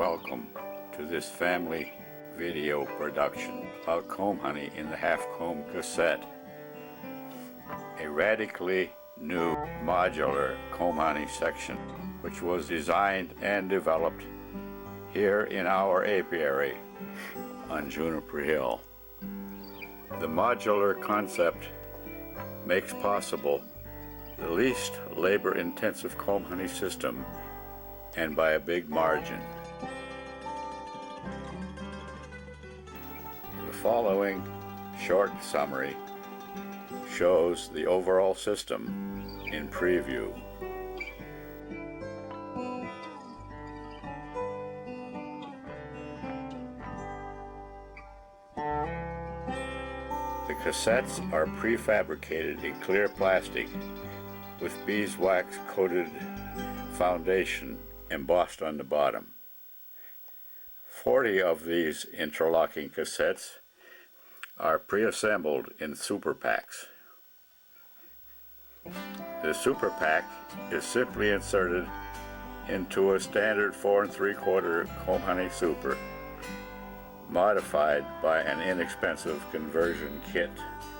Welcome to this family video production about comb honey in the half-comb cassette, a radically new modular comb honey section which was designed and developed here in our apiary on Juniper Hill. The modular concept makes possible the least labor-intensive comb honey system, and by a big margin. The following short summary shows the overall system in preview. The cassettes are prefabricated in clear plastic with beeswax coated foundation embossed on the bottom. 40 of these interlocking cassettes are pre-assembled in super packs. The super pack is simply inserted into a standard 4 3/4 comb honey super, modified by an inexpensive conversion kit.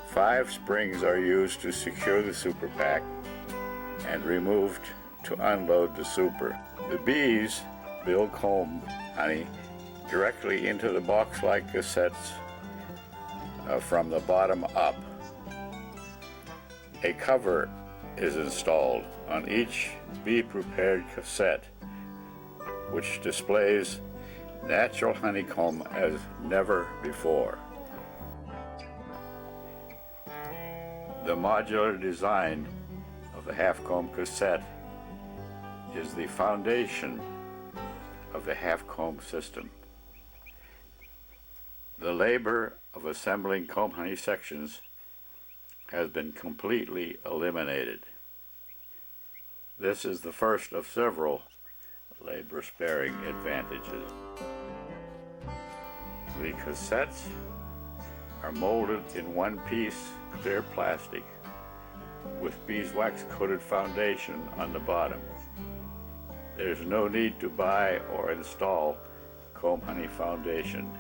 5 springs are used to secure the super pack and removed to unload the super. The bees build comb honey directly into the box-like cassettes from the bottom up. A cover is installed on each bee-prepared cassette, which displays natural honeycomb as never before. The modular design of the half-comb cassette is the foundation of the half-comb system. The labor of assembling comb honey sections has been completely eliminated. This is the first of several labor-sparing advantages. The cassettes are molded in one-piece clear plastic with beeswax coated foundation on the bottom. There's no need to buy or install comb honey foundation.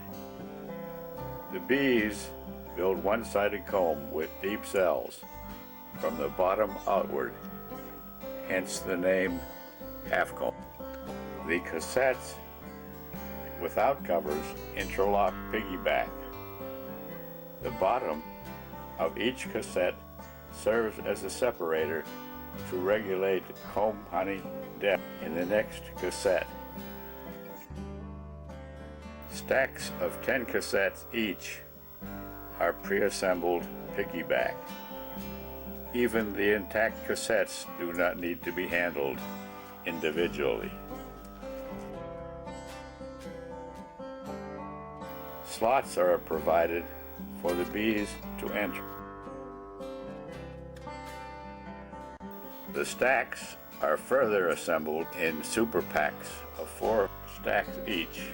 The bees build one-sided comb with deep cells from the bottom outward, hence the name half comb. The cassettes without covers interlock piggyback. The bottom of each cassette serves as a separator to regulate comb honey depth in the next cassette. Stacks of 10 cassettes each are pre-assembled piggyback. Even the intact cassettes do not need to be handled individually. Slots are provided for the bees to enter. The stacks are further assembled in super packs of 4 stacks each,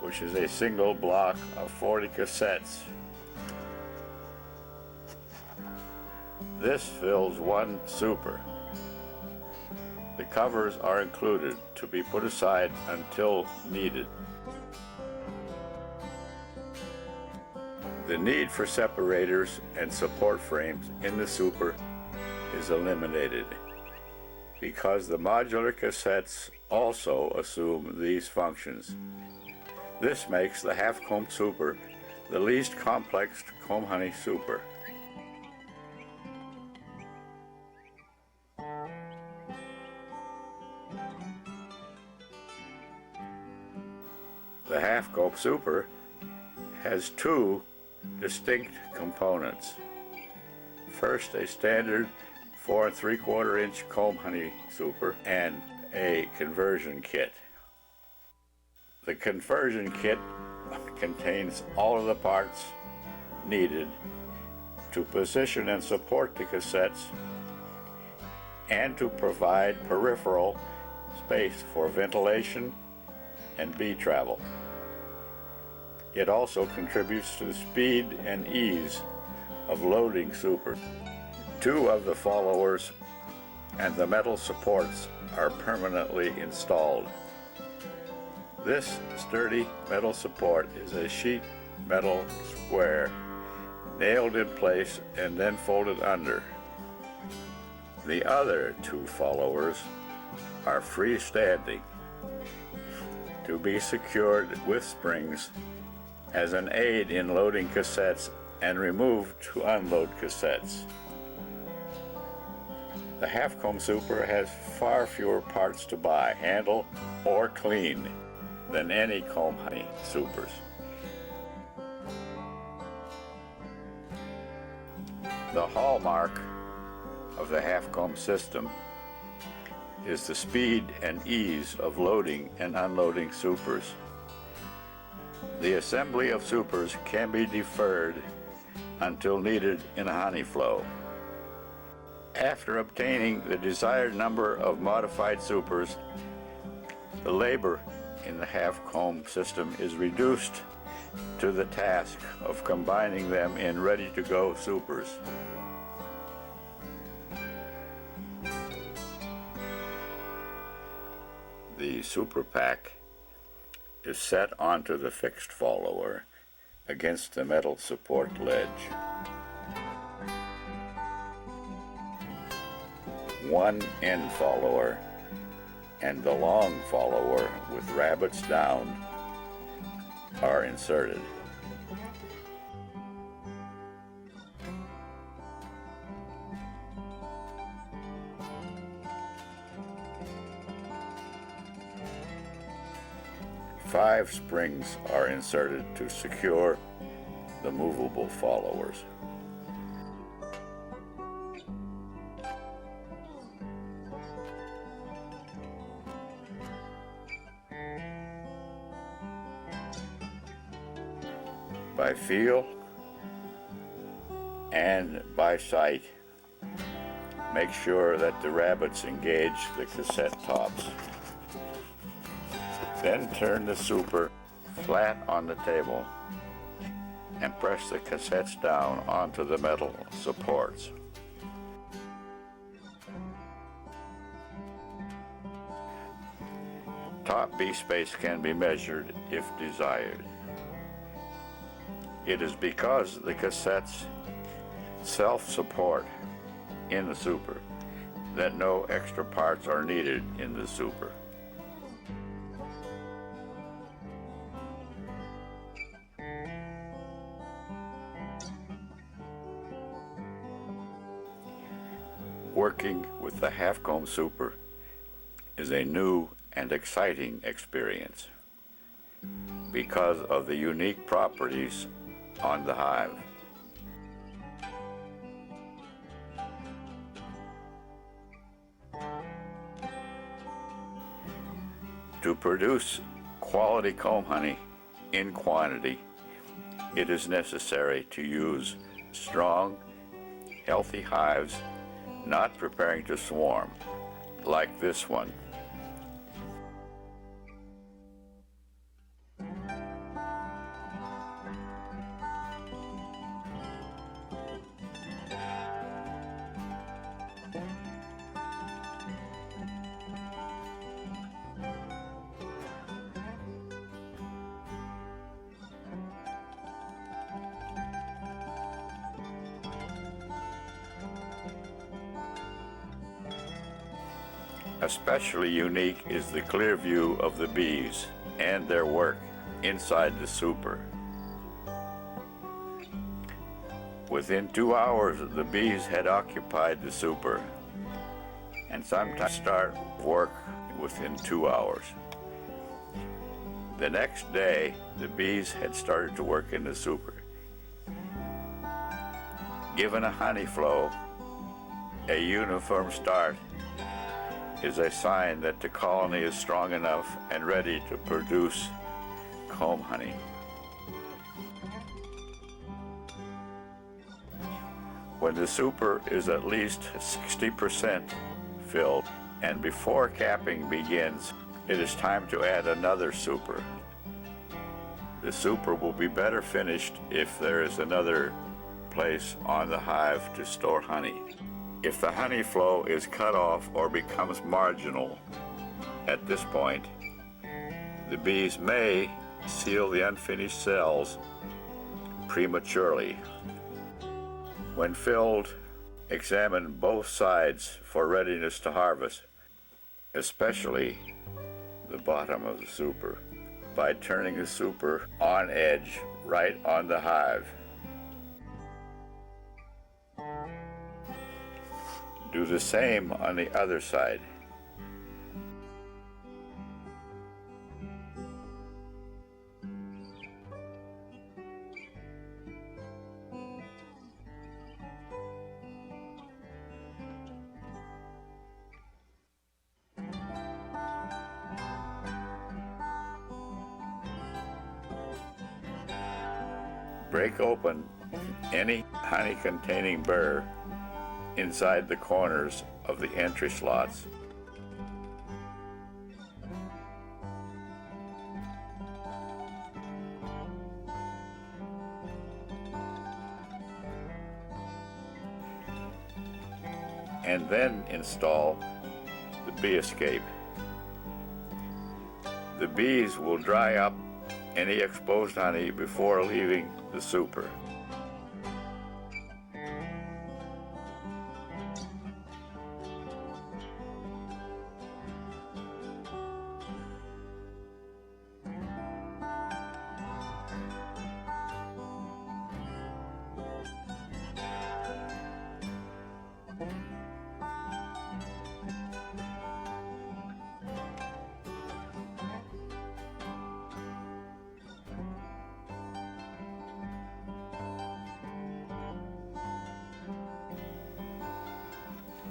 which is a single block of 40 cassettes. This fills one super. The covers are included to be put aside until needed. The need for separators and support frames in the super is eliminated because the modular cassettes also assume these functions. This makes the half-comb super the least complex comb honey super. The half-comb super has 2 distinct components. First, a standard 4 3/4 inch comb honey super and a conversion kit. The conversion kit contains all of the parts needed to position and support the cassettes and to provide peripheral space for ventilation and bee travel. It also contributes to the speed and ease of loading super. 2 of the followers and the metal supports are permanently installed. This sturdy metal support is a sheet metal square nailed in place and then folded under. The other two followers are freestanding to be secured with springs as an aid in loading cassettes and removed to unload cassettes. The half-comb super has far fewer parts to buy, handle, or clean than any comb honey supers. The hallmark of the half-comb system is the speed and ease of loading and unloading supers. The assembly of supers can be deferred until needed in a honey flow. After obtaining the desired number of modified supers, the labor in the half-comb system is reduced to the task of combining them in ready-to-go supers. The super pack is set onto the fixed follower against the metal support ledge. One end follower and the long follower with rabbets down are inserted. Five springs are inserted to secure the movable followers. By feel and by sight, make sure that the rabbets engage the cassette tops. Then turn the super flat on the table and press the cassettes down onto the metal supports. Top B space can be measured if desired. It is because the cassettes self-support in the super that no extra parts are needed in the super. Working with the half-comb super is a new and exciting experience because of the unique properties on the hive. To produce quality comb honey in quantity, it is necessary to use strong, healthy hives not preparing to swarm, like this one. Especially unique is the clear view of the bees and their work inside the super. Within 2 hours, the bees had occupied the super, and sometimes start work within 2 hours. The next day, the bees had started to work in the super. Given a honey flow, a uniform start is a sign that the colony is strong enough and ready to produce comb honey. When the super is at least 60% filled and before capping begins, it is time to add another super. The super will be better finished if there is another place on the hive to store honey. If the honey flow is cut off or becomes marginal at this point, The bees may seal the unfinished cells prematurely. When filled, examine both sides for readiness to harvest, especially the bottom of the super, by turning the super on edge right on the hive. Do the same on the other side. Break open any honey-containing burr inside the corners of the entry slots. And then install the bee escape. The bees will dry up any exposed honey before leaving the super.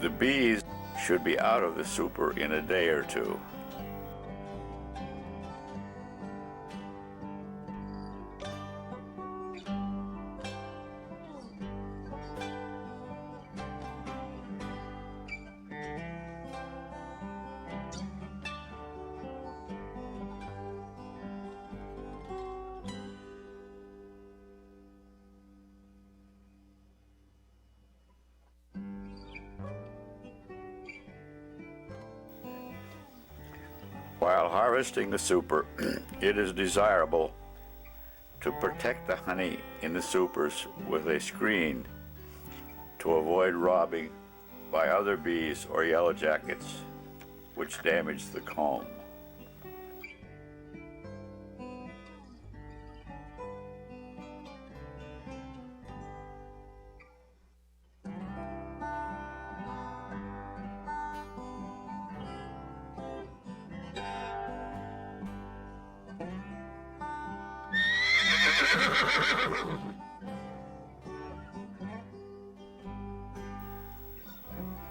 The bees should be out of the super in a day or two. While harvesting the super, it is desirable to protect the honey in the supers with a screen to avoid robbing by other bees or yellow jackets, which damage the comb.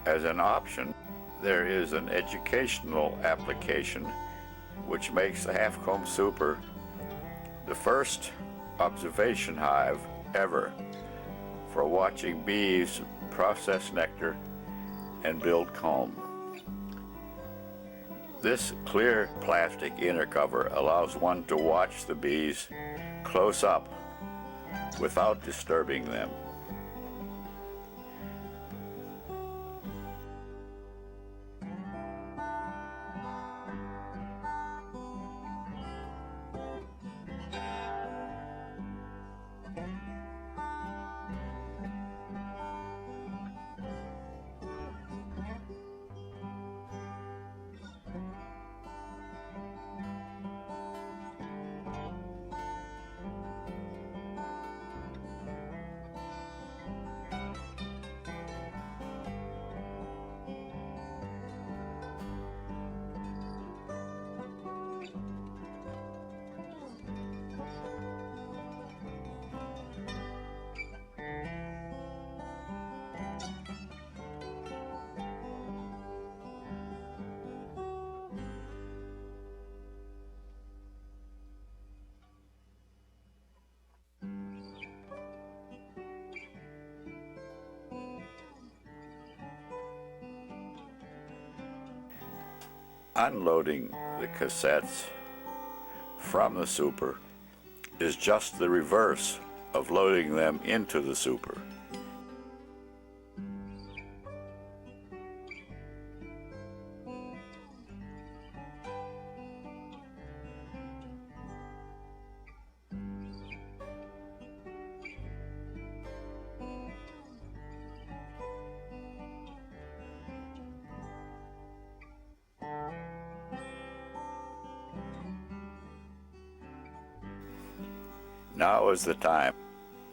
As an option, there is an educational application which makes the half-comb super the first observation hive ever for watching bees process nectar and build comb. This clear plastic inner cover allows one to watch the bees close up without disturbing them. Unloading the cassettes from the super is just the reverse of loading them into the super. Now is the time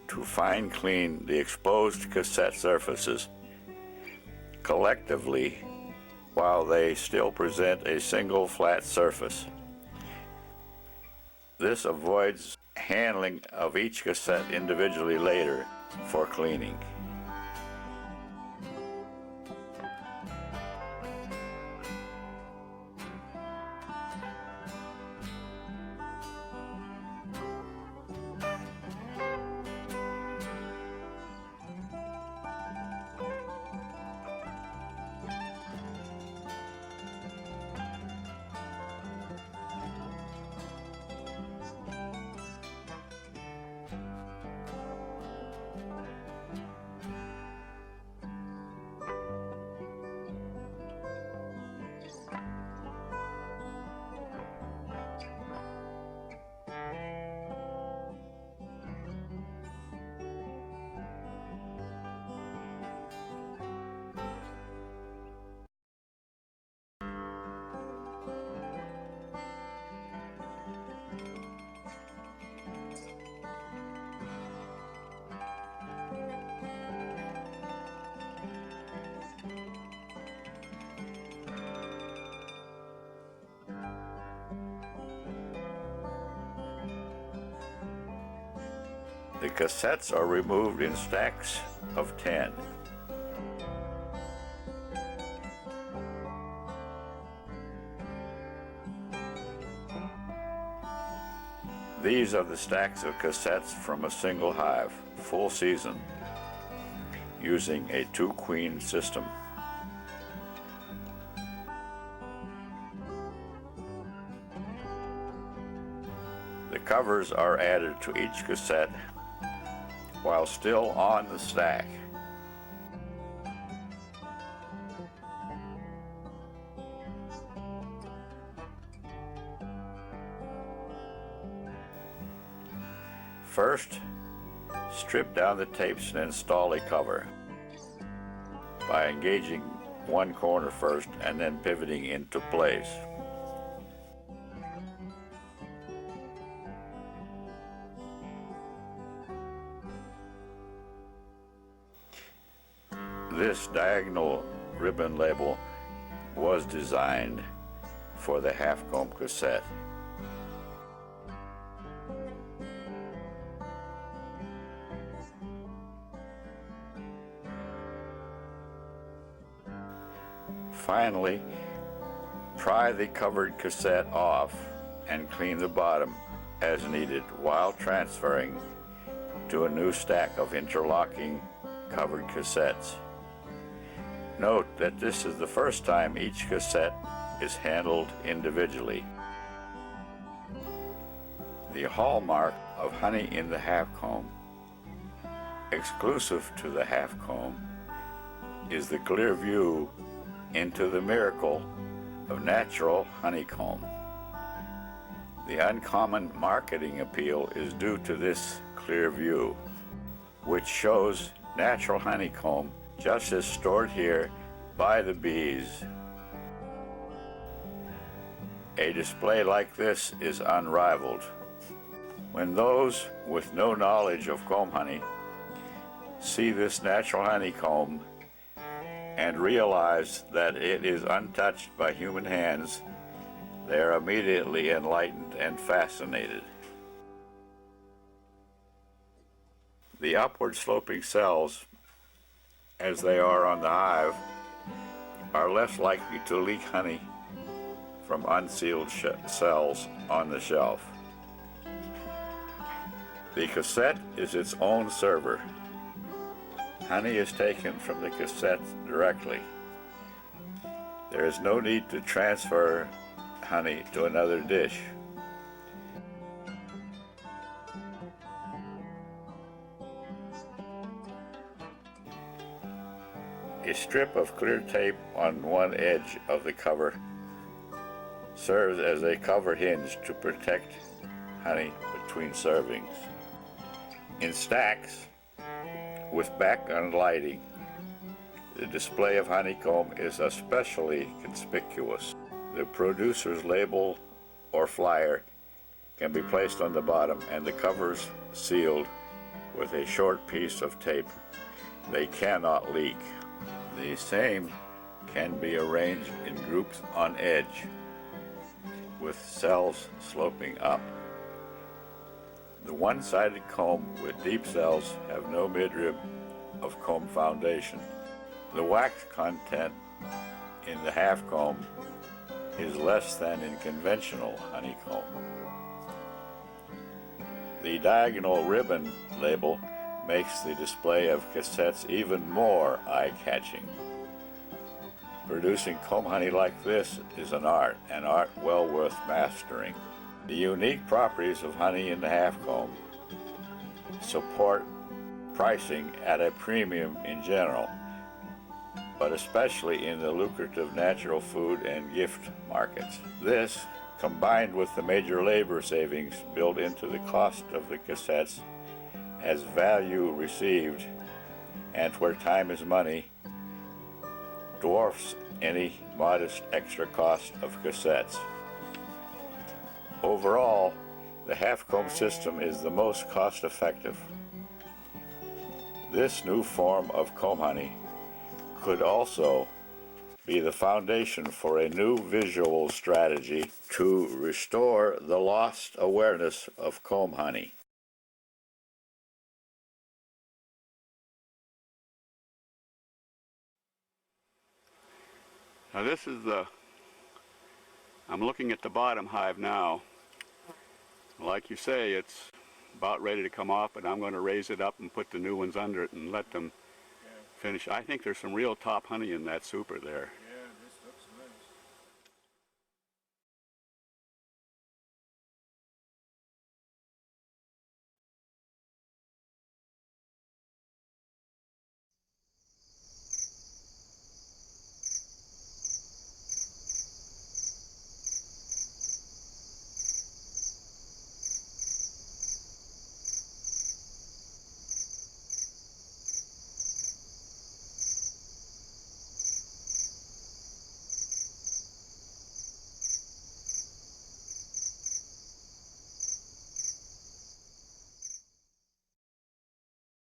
to fine clean the exposed cassette surfaces collectively while they still present a single flat surface. This avoids handling of each cassette individually later for cleaning. The cassettes are removed in stacks of 10. These are the stacks of cassettes from a single hive, full season, using a 2-queen system. The covers are added to each cassette while still on the stack. First, strip down the tapes and install a cover by engaging one corner first and then pivoting into place. This diagonal ribbon label was designed for the half-comb cassette. Finally, pry the covered cassette off and clean the bottom as needed while transferring to a new stack of interlocking covered cassettes. Note that this is the first time each cassette is handled individually. The hallmark of honey in the half-comb, exclusive to the half-comb, is the clear view into the miracle of natural honeycomb. The uncommon marketing appeal is due to this clear view, which shows natural honeycomb just as stored here by the bees. A display like this is unrivaled. When those with no knowledge of comb honey see this natural honeycomb and realize that it is untouched by human hands, they are immediately enlightened and fascinated. The upward sloping cells, as they are on the hive, are less likely to leak honey from unsealed cells on the shelf. The cassette is its own server. Honey is taken from the cassette directly. There is no need to transfer honey to another dish. A strip of clear tape on one edge of the cover serves as a cover hinge to protect honey between servings. In stacks, with background lighting, the display of honeycomb is especially conspicuous. The producer's label or flyer can be placed on the bottom and the covers sealed with a short piece of tape. They cannot leak. The same can be arranged in groups on edge with cells sloping up. The one-sided comb with deep cells have no midrib of comb foundation. The wax content in the half comb is less than in conventional honeycomb. The diagonal ribbon label makes the display of cassettes even more eye-catching. Producing comb honey like this is an art well worth mastering. The unique properties of honey in the half comb support pricing at a premium in general, but especially in the lucrative natural food and gift markets. This, combined with the major labor savings built into the cost of the cassettes as value received, and where time is money, dwarfs any modest extra cost of cassettes. Overall, the half-comb system is the most cost-effective. This new form of comb honey could also be the foundation for a new visual strategy to restore the lost awareness of comb honey. Now this is I'm looking at the bottom hive now. Like you say, it's about ready to come off, but I'm going to raise it up and put the new ones under it and let them finish. I think there's some real top honey in that super there.